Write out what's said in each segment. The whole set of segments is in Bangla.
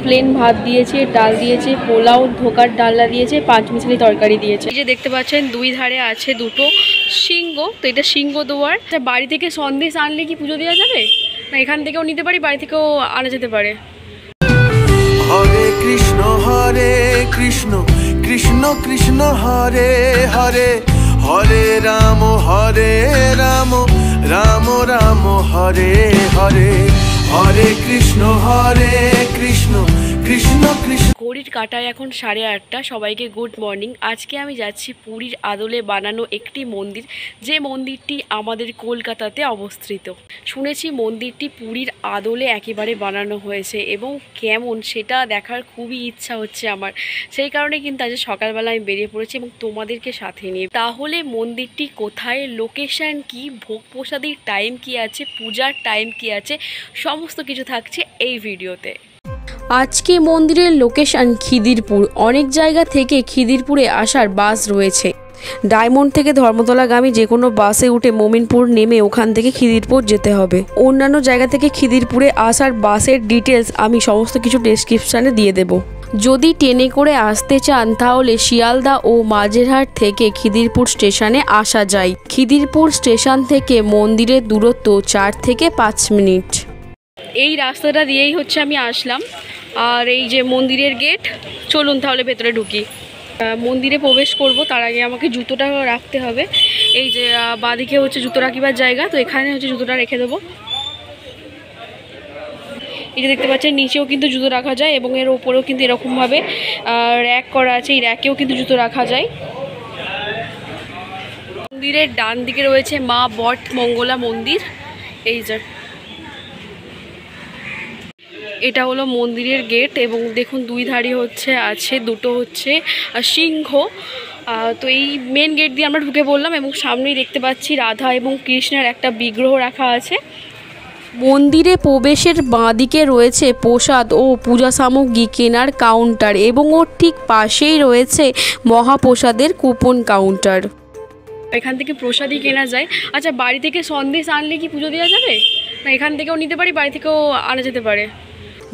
প্লেন ভাত দিয়েছে, ডাল দিয়েছে, পোলাও, ধোকার ডালনা দিয়েছে, পাঁচমিশালি তরকারি দিয়েছে। এই যে দেখতে পাচ্ছেন দুই ধারে আছে দুটো সিংহ, তো এটা সিংহ দুয়ার। বাড়ি থেকে সন্দেশ আনলে কি পুজো দেওয়া যাবে না? এখান থেকেও নিতে পারি, বাড়ি থেকেও আনা যেতে পারে। হরে কৃষ্ণ কৃষ্ণ কৃষ্ণ হরে হরে, হরে রাম রাম রাম হরে হরে, হরে কৃষ্ণ কৃষ্ণ কৃষ্ণ। ঘড়ির কাঁটায় এখন 8:30। সবাইকে গুড মর্নিং। আজকে আমি যাচ্ছি পুরীর আদলে বানানো একটি মন্দির, যে মন্দিরটি আমাদের কলকাতাতে অবস্থিত। শুনেছি মন্দিরটি পুরীর আদলে একেবারে বানানো হয়েছে এবং কেমন সেটা দেখার খুবই ইচ্ছা হচ্ছে আমার। সেই কারণে কিন্তু আজ সকালবেলা আমি বেরিয়ে পড়েছি এবং তোমাদেরকে সাথে নিয়ে। তাহলে মন্দিরটি কোথায়, লোকেশন কি, ভোগ প্রসাদের টাইম কি আছে, পূজার টাইম কি আছে, সমস্ত কিছু থাকছে এই ভিডিওতে। আজকে মন্দিরের লোকেশন খিদিরপুর। অনেক জায়গা থেকে খিদিরপুরে আসার বাস রয়েছে। ডায়মন্ড থেকে ধর্মতলাগামী যে কোনো বাসে উঠে মোমিনপুর নেমে ওখান থেকে খিদিরপুর যেতে হবে। অন্যান্য জায়গা থেকে খিদিরপুরে আসার বাসের ডিটেলস আমি সমস্ত কিছু ডেসক্রিপশানে দিয়ে দেব। যদি ট্রেনে করে আসতে চান তাহলে শিয়ালদা ও মাঝেরহাট থেকে খিদিরপুর স্টেশনে আসা যায়। খিদিরপুর স্টেশন থেকে মন্দিরের দূরত্ব 4 থেকে 5 মিনিট। এই রাস্তাটা দিয়েই হচ্ছে আমি আসলাম, আর এই যে মন্দিরের গেট। চলুন তাহলে ভেতরে ঢুকি। মন্দিরে প্রবেশ করব তার আগে আমাকে জুতোটা রাখতে হবে। এই যে বাঁদিকে হচ্ছে জুতো রাখিবার জায়গা, তো এখানে হচ্ছে জুতোটা রেখে দেবো। এই যে দেখতে পাচ্ছেন নিচেও কিন্তু জুতো রাখা যায় এবং এর ওপরেও কিন্তু এরকমভাবে র্যাক করা আছে, এই র্যাকেও কিন্তু জুতো রাখা যায়। মন্দিরের ডান দিকে রয়েছে মা বট মঙ্গলা মন্দির। এই যে এটা হলো মন্দিরের গেট এবং দেখুন দুই ধারে আছে দুটো হচ্ছে সিংহ। তো এই মেন গেট দিয়ে আমরা ঢুকে পড়লাম এবং সামনেই দেখতে পাচ্ছি রাধা এবং কৃষ্ণের একটা বিগ্রহ রাখা আছে। মন্দিরে প্রবেশের বাঁদিকে রয়েছে প্রসাদ ও পূজা সামগ্রী কেনার কাউন্টার এবং ওর ঠিক পাশেই রয়েছে মহাপ্রসাদের কুপন কাউন্টার। এখান থেকে প্রসাদই কেনা যায়। আচ্ছা, বাড়ি থেকে সন্দেশ আনলে কি পুজো দেওয়া যাবে না? এখান থেকেও নিতে পারি, বাড়ি থেকেও আনা যেতে পারে।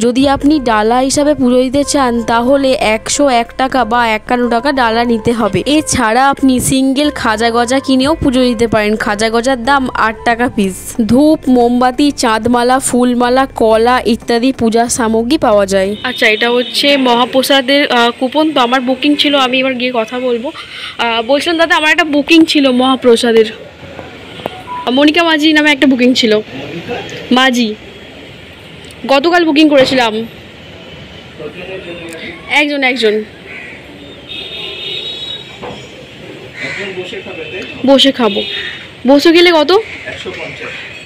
যদি আপনি ডালা হিসাবে পুজো দিতে চান তাহলে 101 টাকা বা 51 টাকা ডালা নিতে হবে। এছাড়া আপনি সিঙ্গেল খাজা গজা কিনেও পুজো দিতে পারেন। খাজা গজার দাম 8 টাকা পিস। ধূপ, মোমবাতি, চাঁদমালা, ফুলমালা, কলা ইত্যাদি পূজার সামগ্রী পাওয়া যায়। আচ্ছা, এটা হচ্ছে মহাপ্রসাদের কুপন। তো আমার বুকিং ছিল, আমি এবার গিয়ে কথা বলবো। বলছিলাম দাদা, আমার একটা বুকিং ছিল মহাপ্রসাদের। মনিকা মাঝি নামে একটা বুকিং ছিল। মাঝি গতকাল বুকিং করেছিলাম। একজন বসে খাবো। বসে গেলে কত?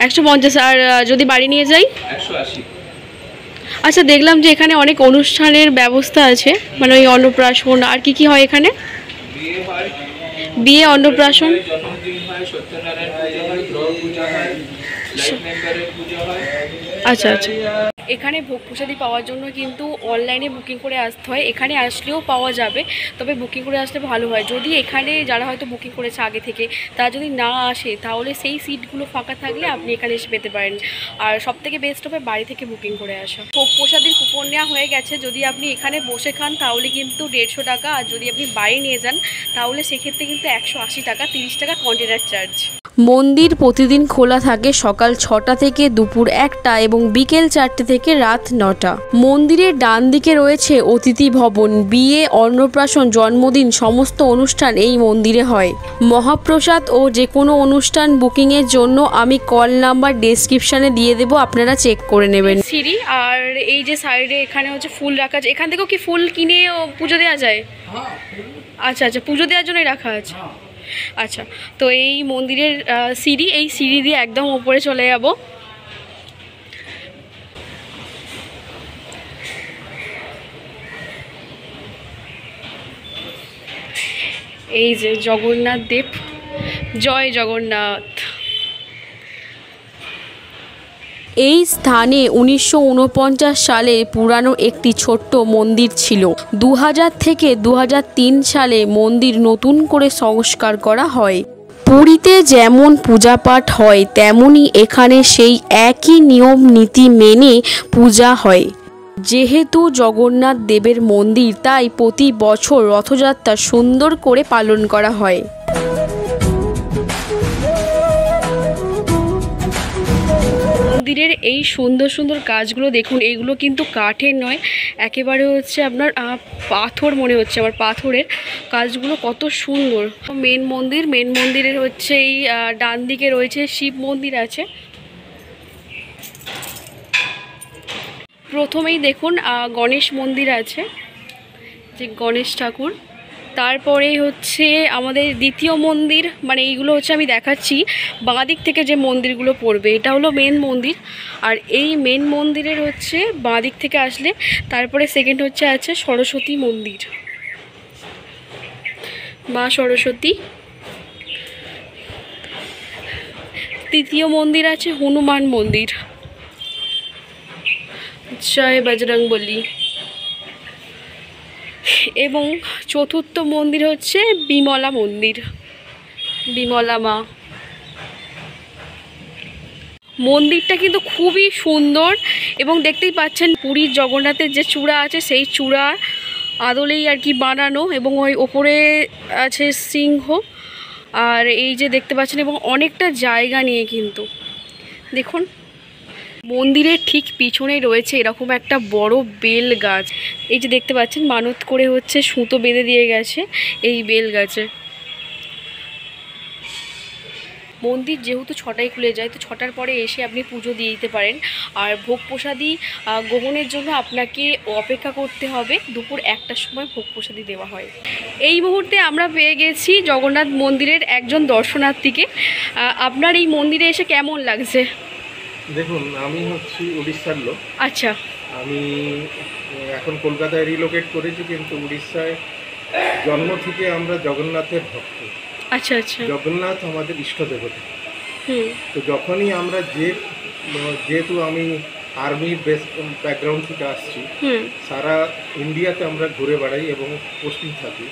150। আর যদি বাড়ি নিয়ে যাই 180। আচ্ছা, দেখলাম যে এখানে অনেক অনুষ্ঠানের ব্যবস্থা আছে, মানে ওই অন্নপ্রাশন আর কি হয় এখানে? বিয়ে, অন্নপ্রাশন, আচ্ছা আচ্ছা। এখানে ভোগ প্রসাদী পাওয়ার জন্য কিন্তু অনলাইনে বুকিং করে আসতে হয়। এখানে আসলেও পাওয়া যাবে, তবে বুকিং করে আসলে ভালো হয়। যদি এখানে যারা হয়তো বুকিং করেছে আগে থেকে তারা যদি না আসে তাহলে সেই সিটগুলো ফাঁকা থাকলে আপনি এখানে এসে পেতে পারেন। আর সবথেকে বেস্ট হবে বাড়ি থেকে বুকিং করে আসা। ভোগ প্রসাদের কুপন নেওয়া হয়ে গেছে। যদি আপনি এখানে বসে খান তাহলে কিন্তু 150 টাকা, আর যদি আপনি বাড়ি নিয়ে যান তাহলে সেক্ষেত্রে কিন্তু 180 টাকা, 30 টাকা কন্টেনার চার্জ। মন্দির প্রতিদিন খোলা থাকে সকাল 6টা থেকে দুপুর 1টা এবং বিকেল 4টে থেকে রাত 9টা। মন্দিরের ডান দিকে রয়েছে অতিথি ভবন। বিয়ে, অন্নপ্রাশন, জন্মদিন সমস্ত অনুষ্ঠান এই মন্দিরে হয়। মহাপ্রসাদ ও যে কোনো অনুষ্ঠান বুকিংয়ের জন্য আমি কল নাম্বার ডেসক্রিপশানে দিয়ে দেবো, আপনারা চেক করে নেবেন। সিঁড়ি আর এই যে সাইডে এখানে হচ্ছে ফুল রাখা আছে। এখান থেকেও কি ফুল কিনে পুজো দেওয়া যায়? আচ্ছা আচ্ছা, পুজো দেওয়ার জন্যই রাখা আছে। আচ্ছা, তো এই মন্দিরের সিঁড়ি, এই সিঁড়ি দিয়ে একদম ওপরে চলে যাব। এই যে জগন্নাথ দেব, জয় জগন্নাথ। এই স্থানে 1949 সালে পুরানো একটি ছোট্ট মন্দির ছিল। 2000 থেকে 2003 সালে মন্দির নতুন করে সংস্কার করা হয়। পুরীতে যেমন পূজাপাঠ হয় তেমনি এখানে সেই একই নিয়ম নীতি মেনে পূজা হয়। যেহেতু জগন্নাথ দেবের মন্দির, তাই প্রতি বছর রথযাত্রা সুন্দর করে পালন করা হয়। মন্দিরের এই সুন্দর সুন্দর কাজগুলো দেখুন, এইগুলো কিন্তু কাঠের নয়, একেবারে হচ্ছে আপনার পাথর মনে হচ্ছে আমার, পাথরের কাজগুলো কত সুন্দর। মেন মন্দিরের হচ্ছে এই ডান দিকে রয়েছে শিব মন্দির আছে। প্রথমেই দেখুন গণেশ মন্দির আছে, যে গণেশ ঠাকুর। তারপরে হচ্ছে আমাদের দ্বিতীয় মন্দির, মানে এইগুলো হচ্ছে আমি দেখাচ্ছি বাঁ দিক থেকে যে মন্দিরগুলো পড়বে, এটা হলো মেন মন্দির। আর এই মেন মন্দিরের হচ্ছে বাঁ দিক থেকে আসলে তারপরে সেকেন্ড হচ্ছে আছে সরস্বতী মন্দির, মা সরস্বতী। তৃতীয় মন্দির আছে হনুমান মন্দির, জয় বজরংবলী। এবং চতুর্থ মন্দির হচ্ছে বিমলা মন্দির, বিমলা মা। মন্দিরটা কিন্তু খুবই সুন্দর এবং দেখতেই পাচ্ছেন পুরীর জগন্নাথের যে চূড়া আছে সেই চূড়া আদলেই আর কি বানানো, এবং ওই ওপরে আছে সিংহ। আর এই যে দেখতে পাচ্ছেন, এবং অনেকটা জায়গা নিয়ে কিন্তু দেখুন। মন্দিরের ঠিক পিছনেই রয়েছে এরকম একটা বড় বেল গাছ, এই যে দেখতে পাচ্ছেন মানত করে হচ্ছে সুতো বেঁধে দিয়ে গেছে এই বেল গাছে। মন্দির যেহেতু 6টায় খুলে যায়, তো 6টার পরে এসে আপনি পুজো দিয়ে দিতে পারেন। আর ভোগ প্রসাদী গ্রহণের জন্য আপনাকে অপেক্ষা করতে হবে, দুপুর 1টার সময় ভোগ প্রসাদী দেওয়া হয়। এই মুহূর্তে আমরা পেয়ে গেছি জগন্নাথ মন্দিরের একজন দর্শনার্থীকে। আপনার এই মন্দিরে এসে কেমন লাগছে? দেখুন, আমি হচ্ছি উড়িষ্যার লোক। আচ্ছা। আমি এখন কলকাতায় রিলোকেট করেছি, কিন্তু উড়িষ্যায় জন্ম থেকে আমরা জগন্নাথের ভক্ত। আচ্ছা আচ্ছা। জগন্নাথ আমাদের ইষ্ট দেবতা। হুম। তো যখনই আমরা যেহেতু আমি আর্মির ব্যাকগ্রাউন্ড থেকে আসছি, সারা ইন্ডিয়াতে আমরা ঘুরে বেড়াই এবং পোস্টিং থাকি,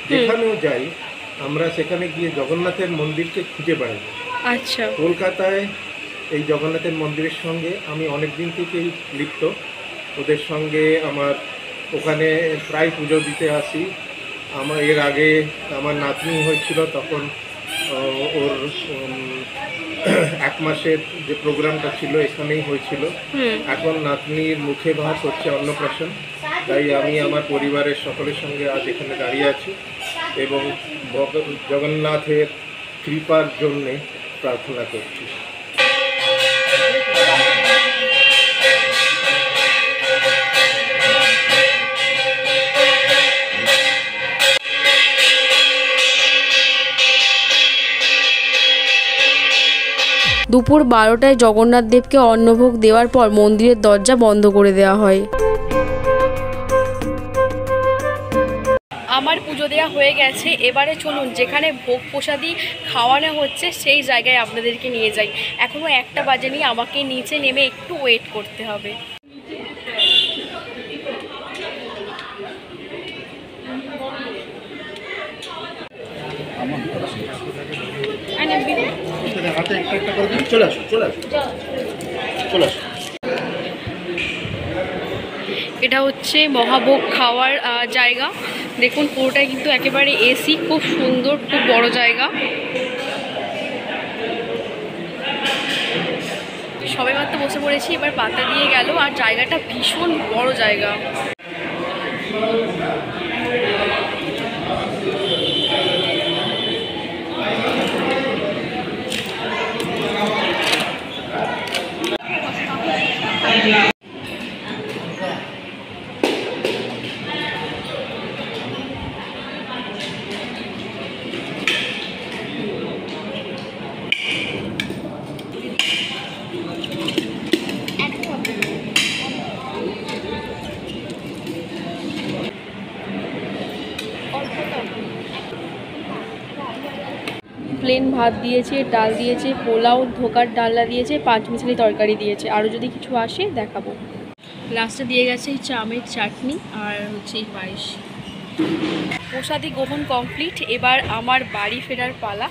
যেখানেও যাই আমরা সেখানে গিয়ে জগন্নাথের মন্দিরকে খুঁজে বেড়াই। আচ্ছা। কলকাতায় এই জগন্নাথের মন্দিরের সঙ্গে আমি অনেক দিন থেকেই লিপ্ত। ওদের সঙ্গে আমার ওখানে প্রায় পুজো দিতে আসি। আমার এর আগে আমার নাতনি হয়েছিল, তখন ওর 1 মাসের যে প্রোগ্রামটা ছিল এখানেই হয়েছিল। এখন নাতনির মুখে ভাত হচ্ছে অন্নপ্রাশন, তাই আমি আমার পরিবারের সকলের সঙ্গে আজ এখানে দাঁড়িয়ে আছি এবং জগন্নাথের কৃপার জন্যে প্রার্থনা করছি। দুপুর 12টায় জগন্নাথ দেবকে অন্নভোগ দেওয়ার পর মন্দিরের দরজা বন্ধ করে দেওয়া হয়। আমার পুজো দেওয়া হয়ে গেছে, এবারে চলুন যেখানে ভোগ প্রসাদী খাওয়ানো হচ্ছে সেই জায়গায় আপনাদেরকে নিয়ে যাই। এখনও 1টা বাজেনি, আমাকে নিচে নেমে একটু ওয়েট করতে হবে। এটা হচ্ছে মহাভোগ খাওয়ার জায়গা। দেখুন পুরোটাই কিন্তু একেবারে এসি, খুব সুন্দর, খুব বড় জায়গা। সবাই মাত্র বসে পড়েছি, এবার পাতা দিয়ে গেল, আর জায়গাটা ভীষণ বড় জায়গা। প্লেন ভাত দিয়েছে, ডাল দিয়েছে, পোলাও, ধোকার ডালনা দিয়েছে, 5 মিশালি তরকারি দিয়েছে, আরও যদি কিছু আসে দেখাবো। লাস্টে দিয়ে গেছে এই চামের চাটনি আর হচ্ছে এই পায়েস। প্রসাদী গ্রহণ কমপ্লিট, এবার আমার বাড়ি ফেরার পালা।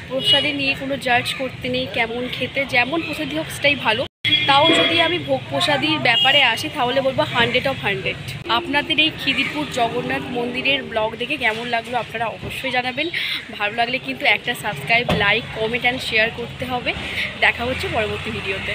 প্রসাদে নিয়ে কোনো জাজ করতে নেই, কেমন খেতে, যেমন প্রসাদী হোক সেটাই ভালো। তাও যদি আমি ভোগ প্রসাদীর ব্যাপারে আসি তাহলে বলবো 100/100। আপনাদের এই খিদিরপুর জগন্নাথ মন্দিরের ব্লগ দেখে কেমন লাগলো আপনারা অবশ্যই জানাবেন। ভালো লাগলে কিন্তু একটা subscribe, like, comment and share করতে হবে। দেখা হচ্ছে পরবর্তী ভিডিওতে।